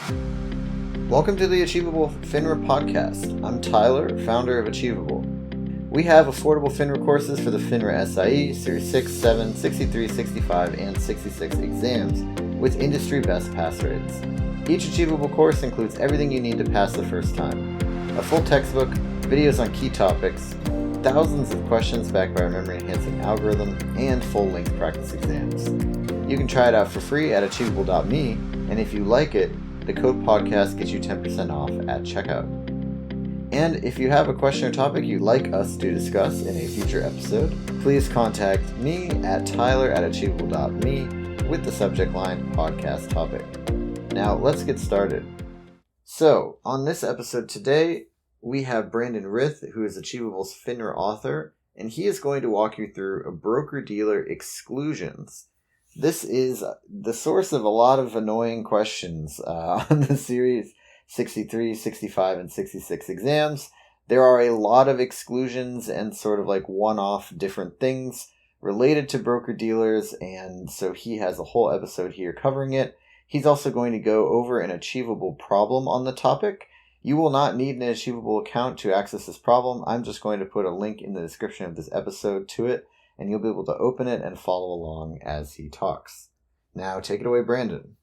Welcome to the Achievable FINRA podcast. I'm Tyler, founder of Achievable. We have affordable FINRA courses for the FINRA SIE, Series 6, 7, 63, 65, and 66 exams with industry best pass rates. Each Achievable course includes everything you need to pass the first time. A full textbook, videos on key topics, thousands of questions backed by our memory-enhancing algorithm, and full-length practice exams. You can try it out for free at achievable.me, and if you like it, the code podcast gets you 10% off at checkout. And if you have a question or topic you'd like us to discuss in a future episode, please contact me at tyler@achievable.me with the subject line podcast topic. Now let's get started. So on this episode today, we have Brandon Rith, who is Achievable's FINRA author, and he is going to walk you through a broker-dealer exclusions. This is the source of a lot of annoying questions on the Series 63, 65, and 66 exams. There are a lot of exclusions and sort of like one-off different things related to broker-dealers, and so he has a whole episode here covering it. He's also going to go over an Achievable problem on the topic. You will not need an Achievable account to access this problem. I'm just going to put a link in the description of this episode to it, and you'll be able to open it and follow along as he talks. Now, take it away, Brandon.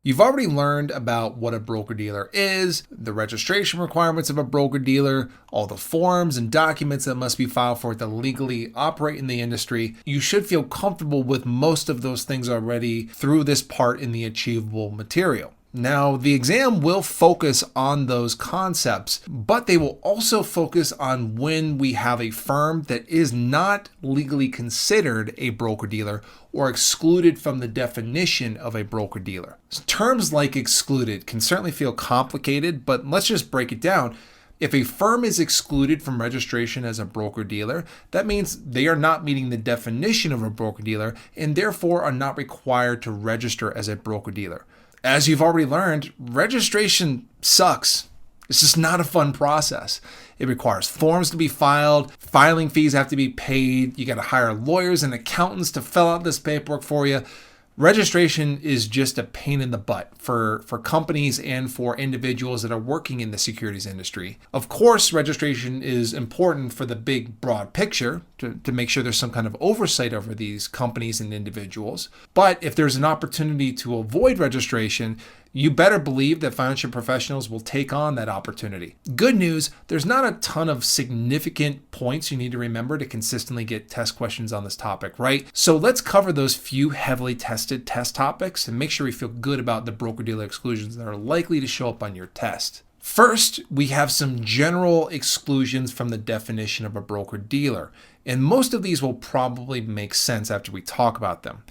You've already learned about what a broker-dealer is, the registration requirements of a broker-dealer, all the forms and documents that must be filed for it to legally operate in the industry. You should feel comfortable with most of those things already through this part in the Achievable material. Now, the exam will focus on those concepts, but they will also focus on when we have a firm that is not legally considered a broker-dealer or excluded from the definition of a broker-dealer. Terms like excluded can certainly feel complicated, but let's just break it down. If a firm is excluded from registration as a broker-dealer, that means they are not meeting the definition of a broker-dealer and therefore are not required to register as a broker-dealer. As you've already learned, registration sucks. It's just not a fun process. It requires forms to be filed, filing fees have to be paid, you got to hire lawyers and accountants to fill out this paperwork for you. Registration is just a pain in the butt for companies and for individuals that are working in the securities industry. Of course, registration is important for the big, broad picture to make sure there's some kind of oversight over these companies and individuals. But if there's an opportunity to avoid registration, you better believe that financial professionals will take on that opportunity. Good news, there's not a ton of significant points you need to remember to consistently get test questions on this topic, right? So let's cover those few heavily tested test topics and make sure we feel good about the broker-dealer exclusions that are likely to show up on your test. First, we have some general exclusions from the definition of a broker-dealer, and most of these will probably make sense after we talk about them.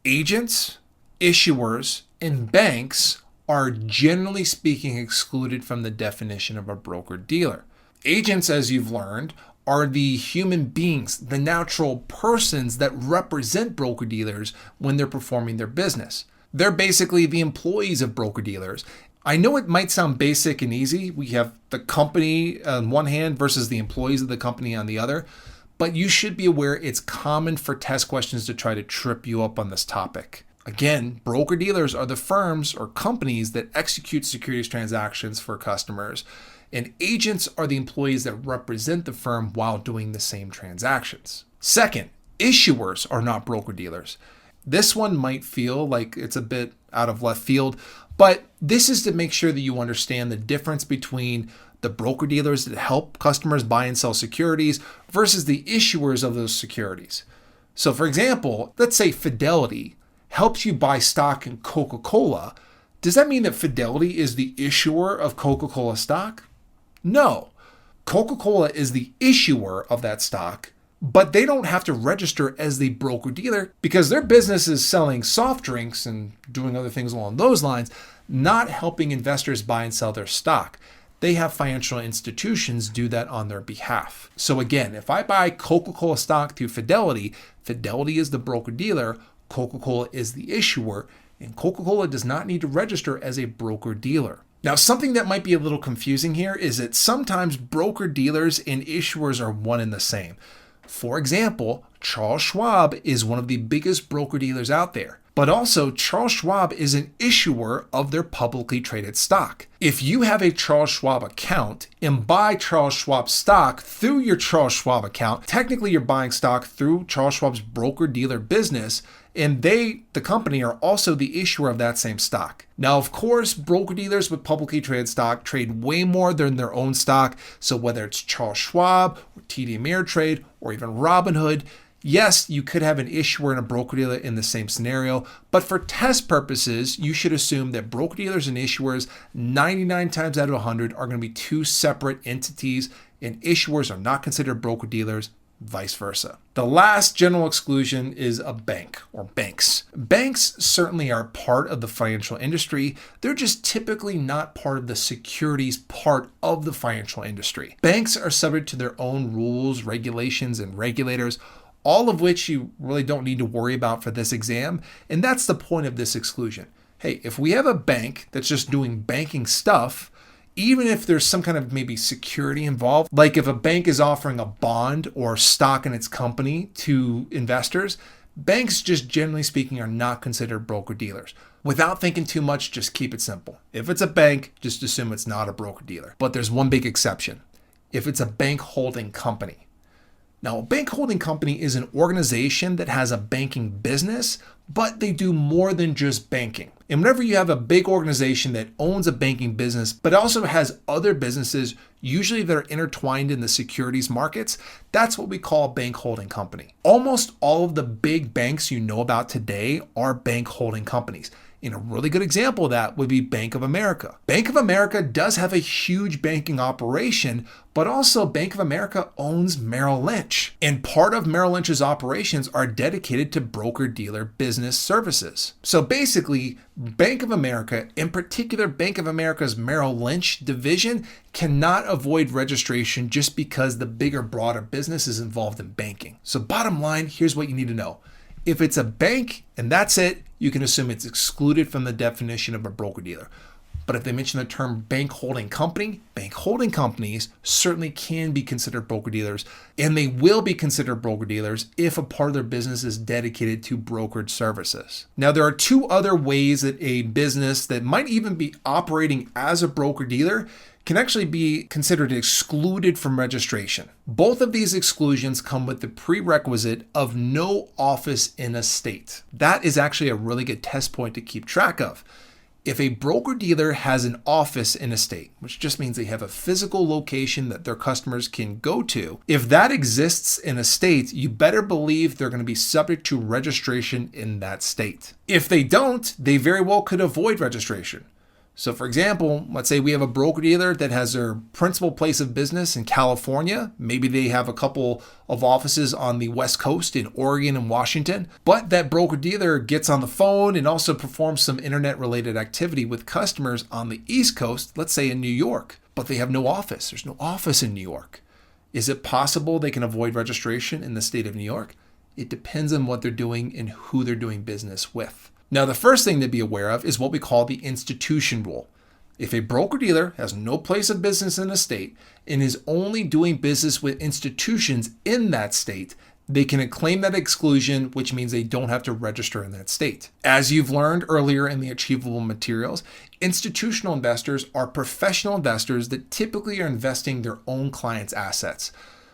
Agents, issuers, and banks are generally speaking excluded from the definition of a broker-dealer. Agents, as you've learned, are the human beings, the natural persons that represent broker-dealers when they're performing their business. They're basically the employees of broker-dealers. I know it might sound basic and easy. We have the company on one hand versus the employees of the company on the other, but you should be aware it's common for test questions to try to trip you up on this topic. Again, broker-dealers are the firms or companies that execute securities transactions for customers, and agents are the employees that represent the firm while doing the same transactions. Second, issuers are not broker-dealers. This one might feel like it's a bit out of left field, but this is to make sure that you understand the difference between the broker-dealers that help customers buy and sell securities versus the issuers of those securities. So for example, let's say Fidelity helps you buy stock in Coca-Cola. Does that mean that Fidelity is the issuer of Coca-Cola stock? No. Coca-Cola is the issuer of that stock, but they don't have to register as the broker-dealer because their business is selling soft drinks and doing other things along those lines, not helping investors buy and sell their stock. They have financial institutions do that on their behalf. So again, if I buy Coca-Cola stock through Fidelity, Fidelity is the broker-dealer, Coca-Cola is the issuer, and Coca-Cola does not need to register as a broker-dealer. Now, something that might be a little confusing here is that sometimes broker-dealers and issuers are one and the same. For example, Charles Schwab is one of the biggest broker-dealers out there. But also, Charles Schwab is an issuer of their publicly traded stock. If you have a Charles Schwab account and buy Charles Schwab stock through your Charles Schwab account, technically you're buying stock through Charles Schwab's broker-dealer business, and they, the company, are also the issuer of that same stock. Now, of course, broker-dealers with publicly traded stock trade way more than their own stock. So whether it's Charles Schwab, or TD Ameritrade, or even Robinhood, yes, you could have an issuer and a broker-dealer in the same scenario, but for test purposes, you should assume that broker-dealers and issuers 99 times out of 100 are going to be two separate entities, and issuers are not considered broker-dealers, vice versa. The last general exclusion is a bank or banks. Banks certainly are part of the financial industry. They're just typically not part of the securities part of the financial industry. Banks are subject to their own rules, regulations, and regulators, all of which you really don't need to worry about for this exam. And that's the point of this exclusion. Hey, if we have a bank that's just doing banking stuff, even if there's some kind of maybe security involved, like if a bank is offering a bond or stock in its company to investors, banks just generally speaking are not considered broker-dealers. Without thinking too much, just keep it simple. If it's a bank, just assume it's not a broker-dealer. But there's one big exception. If it's a bank holding company. Now, a bank holding company is an organization that has a banking business, but they do more than just banking. And whenever you have a big organization that owns a banking business, but also has other businesses, usually that are intertwined in the securities markets, that's what we call a bank holding company. Almost all of the big banks you know about today are bank holding companies. And a really good example of that would be Bank of America. Bank of America does have a huge banking operation, but also Bank of America owns Merrill Lynch. And part of Merrill Lynch's operations are dedicated to broker-dealer business services. So basically, Bank of America, in particular Bank of America's Merrill Lynch division, cannot avoid registration just because the bigger, broader business is involved in banking. So bottom line, here's what you need to know. If it's a bank and that's it, you can assume it's excluded from the definition of a broker-dealer. But if they mention the term bank holding company, bank holding companies certainly can be considered broker-dealers, and they will be considered broker-dealers if a part of their business is dedicated to brokered services. Now, there are two other ways that a business that might even be operating as a broker-dealer can actually be considered excluded from registration. Both of these exclusions come with the prerequisite of no office in a state. That is actually a really good test point to keep track of. If a broker-dealer has an office in a state, which just means they have a physical location that their customers can go to, if that exists in a state, you better believe they're going to be subject to registration in that state. If they don't, they very well could avoid registration. So for example, let's say we have a broker-dealer that has their principal place of business in California. Maybe they have a couple of offices on the West Coast in Oregon and Washington, but that broker-dealer gets on the phone and also performs some internet-related activity with customers on the East Coast, let's say in New York, but they have no office. There's no office in New York. Is it possible they can avoid registration in the state of New York? It depends on what they're doing and who they're doing business with. Now, the first thing to be aware of is what we call the institution rule. If a broker-dealer has no place of business in a state and is only doing business with institutions in that state, they can claim that exclusion, which means they don't have to register in that state. As you've learned earlier in the Achievable materials, institutional investors are professional investors that typically are investing their own clients' assets.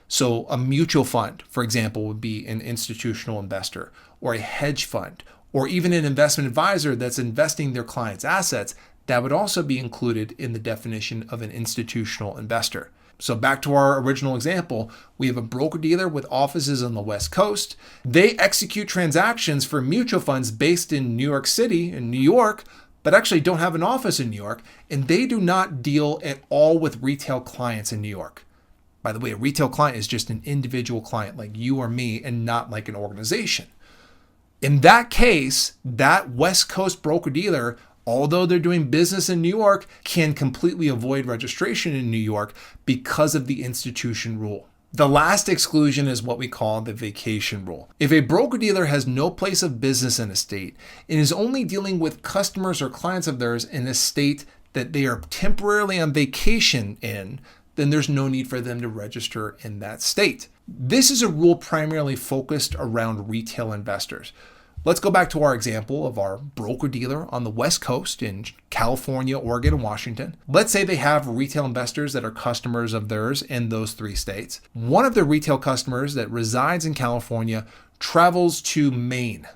So a mutual fund, for example, would be an institutional investor, or a hedge fund, or even an investment advisor that's investing their clients' assets. That would also be included in the definition of an institutional investor. So back to our original example, we have a broker-dealer with offices on the West Coast. They execute transactions for mutual funds based in New York City and New York, but actually don't have an office in New York, and they do not deal at all with retail clients in New York. By the way, a retail client is just an individual client like you or me and not like an organization. In that case, that West Coast broker-dealer, although they're doing business in New York, can completely avoid registration in New York because of the institution rule. The last exclusion is what we call the vacation rule. If a broker-dealer has no place of business in a state and is only dealing with customers or clients of theirs in a state that they are temporarily on vacation in, then there's no need for them to register in that state. This is a rule primarily focused around retail investors. Let's go back to our example of our broker-dealer on the West Coast in California, Oregon, and Washington. Let's say they have retail investors that are customers of theirs in those 3 states. One of their retail customers that resides in California travels to Maine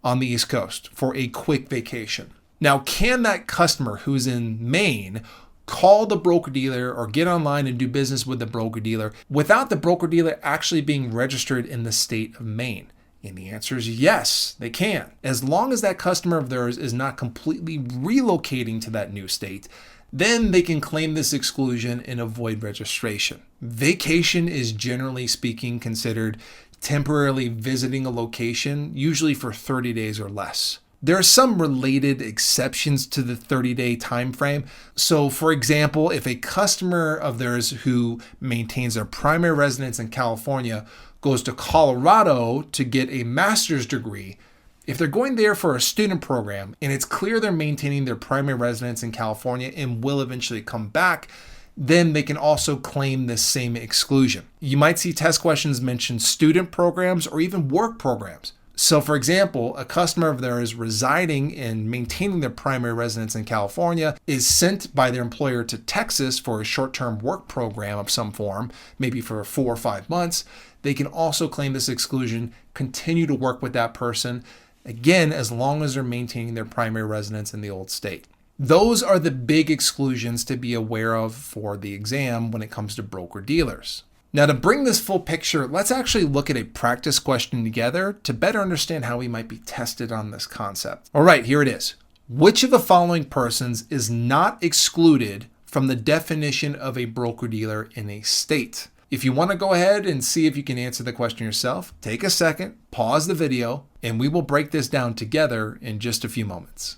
on the East Coast for a quick vacation. Now, can that customer who's in Maine call the broker-dealer or get online and do business with the broker-dealer without the broker-dealer actually being registered in the state of Maine? And the answer is yes, they can. As long as that customer of theirs is not completely relocating to that new state, then they can claim this exclusion and avoid registration. Vacation is generally speaking considered temporarily visiting a location, usually for 30 days or less. There are some related exceptions to the 30-day time frame. So for example, if a customer of theirs who maintains their primary residence in California goes to Colorado to get a master's degree, if they're going there for a student program and it's clear they're maintaining their primary residence in California and will eventually come back, then they can also claim this same exclusion. You might see test questions mention student programs or even work programs. So for example, a customer of theirs residing and maintaining their primary residence in California is sent by their employer to Texas for a short-term work program of some form, maybe for 4 or 5 months. They can also claim this exclusion, continue to work with that person, again, as long as they're maintaining their primary residence in the old state. Those are the big exclusions to be aware of for the exam when it comes to broker-dealers. Now, to bring this full picture, let's actually look at a practice question together to better understand how we might be tested on this concept. All right, here it is. Which of the following persons is not excluded from the definition of a broker-dealer in a state? If you want to go ahead and see if you can answer the question yourself, take a second, pause the video, and we will break this down together in just a few moments.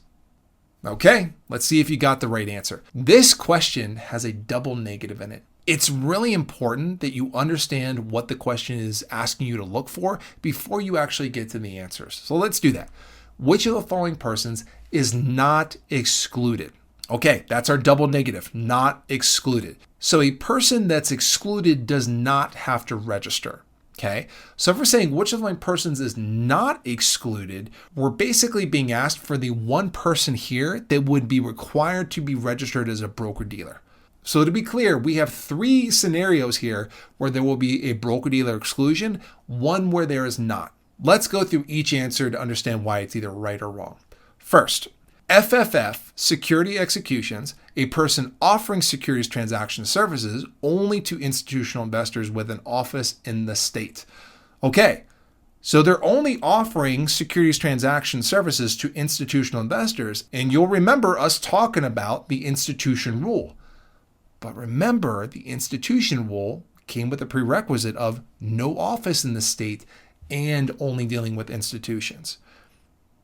Okay, let's see if you got the right answer. This question has a double negative in it. It's really important that you understand what the question is asking you to look for before you actually get to the answers. So let's do that. Which of the following persons is not excluded? Okay, that's our double negative, not excluded. So a person that's excluded does not have to register. Okay, so if we're saying which of the following persons is not excluded, we're basically being asked for the one person here that would be required to be registered as a broker-dealer. So to be clear, we have 3 scenarios here where there will be a broker-dealer exclusion, one where there is not. Let's go through each answer to understand why it's either right or wrong. First, FFF, security executions, a person offering securities transaction services only to institutional investors with an office in the state. Okay, so they're only offering securities transaction services to institutional investors, and you'll remember us talking about the institution rule. But remember, the institution rule came with a prerequisite of no office in the state and only dealing with institutions.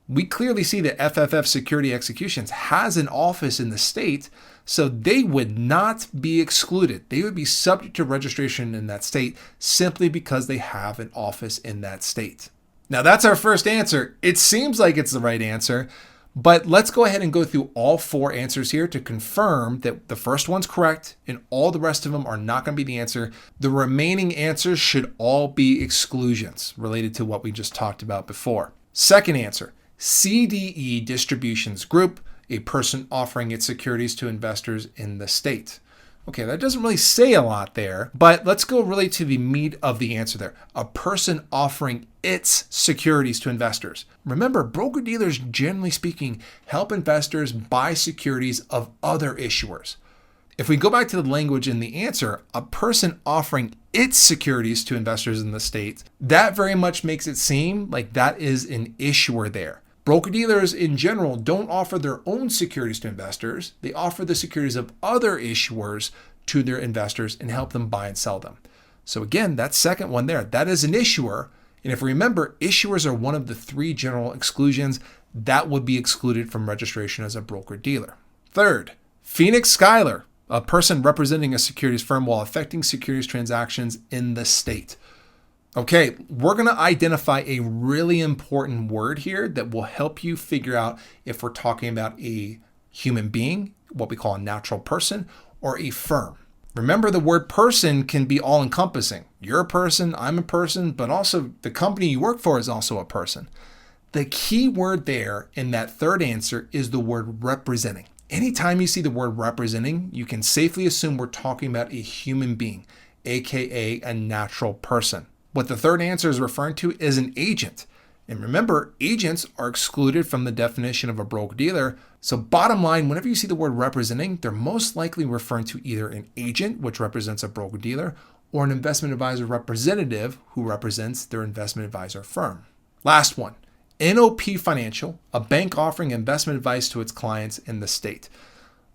We clearly see that FFF Security Executions has an office in the state, so they would not be excluded. They would be subject to registration in that state simply because they have an office in that state. Now that's our first answer. It seems like it's the right answer, but let's go ahead and go through all 4 answers here to confirm that the first one's correct and all the rest of them are not going to be the answer. The remaining answers should all be exclusions related to what we just talked about before. Second answer, CDE Distributions Group, a person offering its securities to investors in the state. Okay, that doesn't really say a lot there, but let's go really to the meat of the answer there. A person offering its securities to investors. Remember, broker-dealers, generally speaking, help investors buy securities of other issuers. If we go back to the language in the answer, a person offering its securities to investors in the state, that very much makes it seem like that is an issuer there. Broker-dealers in general don't offer their own securities to investors. They offer the securities of other issuers to their investors and help them buy and sell them. So again, that second one there, that is an issuer. And if we remember, issuers are one of the 3 general exclusions that would be excluded from registration as a broker-dealer. Third, Phoenix Schuyler, a person representing a securities firm while effecting securities transactions in the state. Okay, we're going to identify a really important word here that will help you figure out if we're talking about a human being, what we call a natural person, or a firm. Remember, the word person can be all-encompassing. You're a person, I'm a person, but also the company you work for is also a person. The key word there in that third answer is the word representing. Anytime you see the word representing, you can safely assume we're talking about a human being, aka a natural person. What the third answer is referring to is an agent. And remember, agents are excluded from the definition of a broker-dealer. So bottom line, whenever you see the word representing, they're most likely referring to either an agent, which represents a broker-dealer, or an investment advisor representative who represents their investment advisor firm. Last one, NOP Financial, a bank offering investment advice to its clients in the state.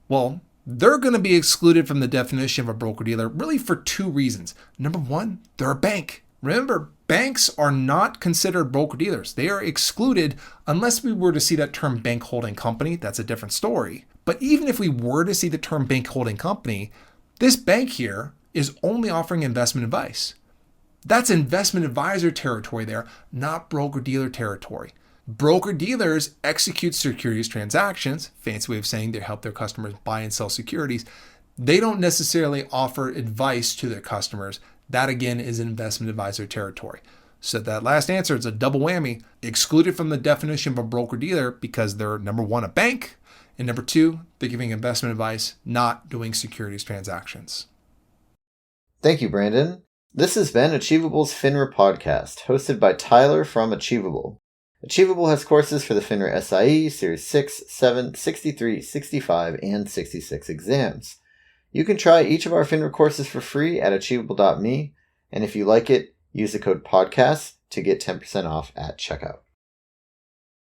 Well, they're going to be excluded from the definition of a broker-dealer really for two reasons. Number one, they're a bank. Remember, banks are not considered broker-dealers. They are excluded unless we were to see that term bank holding company. That's a different story. But even if we were to see the term bank holding company, this bank here is only offering investment advice. That's investment advisor territory there, not broker-dealer territory. Broker-dealers execute securities transactions, fancy way of saying they help their customers buy and sell securities. They don't necessarily offer advice to their customers. That again is investment advisor territory. So that last answer is a double whammy, excluded from the definition of a broker-dealer because they're number one, a bank, and number two, they're giving investment advice, not doing securities transactions. Thank you, Brandon. This has been Achievable's FINRA podcast, hosted by Tyler from Achievable. Achievable has courses for the FINRA SIE, Series 6, 7, 63, 65, and 66 exams. You can try each of our FINRA courses for free at achievable.me, and if you like it, use the code PODCAST to get 10% off at checkout.